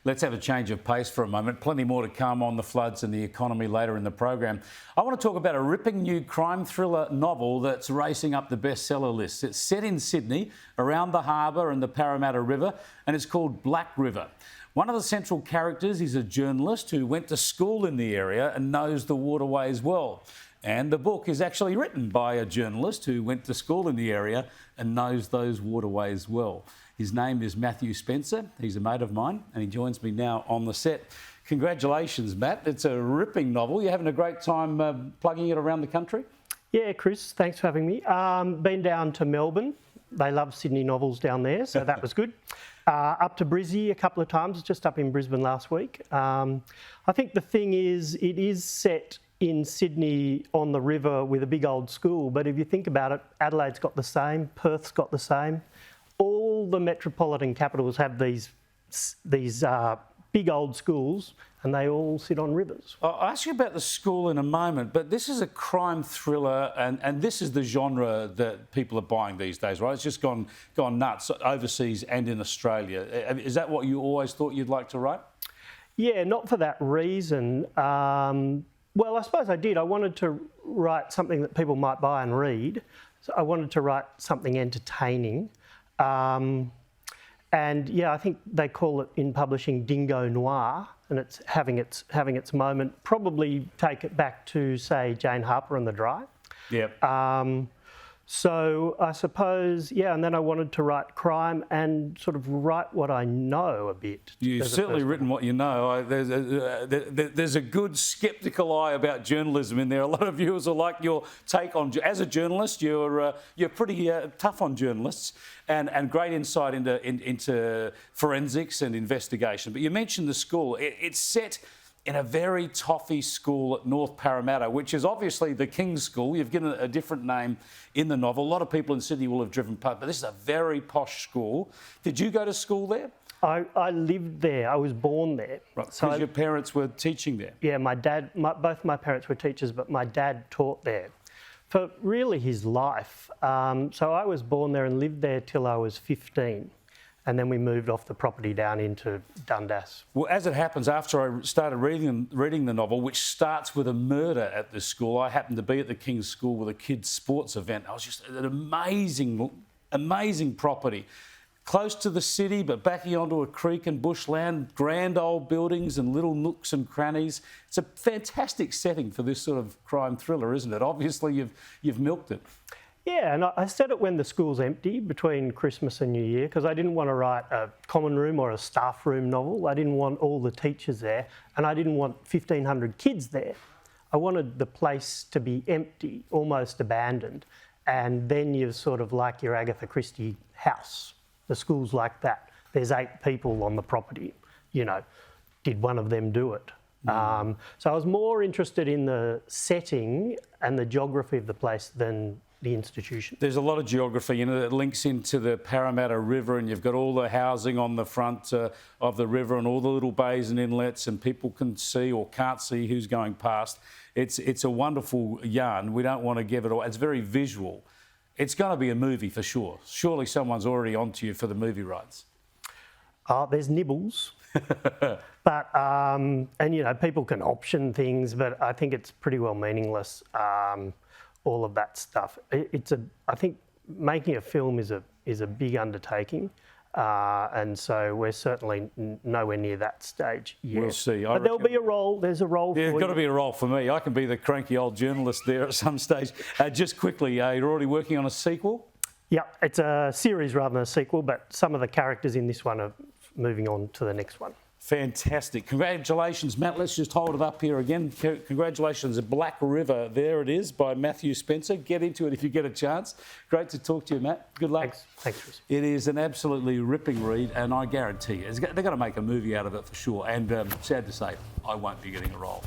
Let's have a change of pace for a moment. Plenty more to come on the floods and the economy later in the program. I want to talk about a ripping new crime thriller novel that's racing up the bestseller list. It's set in Sydney, around the harbour and the Paramatta River, and it's called Black River. One of the central characters is a journalist who went to school in the area and knows the waterways well. And the book is actually written by a journalist who went to school in the area and knows those waterways well. His name is Matthew Spencer. He's a mate of mine and he joins me now on the set. Congratulations, Matt. It's a ripping novel. You're having a great time plugging it around the country? Yeah, Chris, thanks for having me. Been down to Melbourne. They love Sydney novels down there, so that was good. Up to Brizzy a couple of times, just up in Brisbane last week. I think the thing is, it is set in Sydney on the river with a big old school, but if you think about it, Adelaide's got the same, Perth's got the same. All the metropolitan capitals have these big old schools, and they all sit on rivers. I'll ask you about the school in a moment, but this is a crime thriller, and this is the genre that people are buying these days, right? It's just gone nuts overseas and in Australia. Is that what you always thought you'd like to write? Yeah, not for that reason. Well, I suppose I did. I wanted to write something that people might buy and read. So I wanted to write something entertaining. And yeah, I think they call it in publishing dingo noir, and it's having its moment. Probably take it back to, say, Jane Harper and the Dry. Yep. So I suppose, yeah, and then I wanted to write crime and sort of write what I know a bit. You've certainly written what you know. There's a good sceptical eye about journalism in there. A lot of viewers will like your take on, as a journalist, you're pretty tough on journalists and great insight into forensics and investigation. But you mentioned the school. It's set in a very toffee school at North Parramatta, which is obviously the King's School. You've given it a different name in the novel. A lot of people in Sydney will have driven past, but this is a very posh school. Did you go to school there? I lived there. I was born there. Right, because your parents were teaching there. Yeah, both my parents were teachers, but my dad taught there for really his life. So I was born there and lived there till I was 15. And then we moved off the property down into Dundas. Well, as it happens, after I started reading the novel, which starts with a murder at this school, I happened to be at the King's School with a kids' sports event. I was just an amazing property. Close to the city, but backing onto a creek and bushland, grand old buildings and little nooks and crannies. It's a fantastic setting for this sort of crime thriller, isn't it? Obviously, you've milked it. Yeah, and I said it when the school's empty between Christmas and New Year, because I didn't want to write a common room or a staff room novel. I didn't want all the teachers there, and I didn't want 1,500 kids there. I wanted the place to be empty, almost abandoned, and then you're sort of like your Agatha Christie house. The school's like that. There's 8 people on the property. You know, did one of them do it? So I was more interested in the setting and the geography of the place than the institution. There's a lot of geography in it that links into the Paramatta River, and you've got all the housing on the front of the river and all the little bays and inlets, and people can see or can't see who's going past. It's a wonderful yarn. We don't want to give it all. It's very visual. It's going to be a movie for sure. Surely someone's already onto you for the movie rights. There's nibbles. But, and you know, people can option things, but I think it's pretty well meaningless. All of that stuff. I think making a film is a big undertaking, and so we're certainly nowhere near that stage yet. We'll see. But there'll be a role. There's a role for you. There's got to be a role for me. I can be the cranky old journalist there at some stage. Just quickly, you're already working on a sequel? Yeah, it's a series rather than a sequel, but some of the characters in this one are moving on to the next one. Fantastic. Congratulations, Matt. Let's just hold it up here again. Congratulations. Black River, there it is, by Matthew Spencer. Get into it if you get a chance. Great to talk to you, Matt. Good luck. Thanks, Chris. It is an absolutely ripping read, and I guarantee you, they're going to make a movie out of it for sure. And sad to say, I won't be getting a role.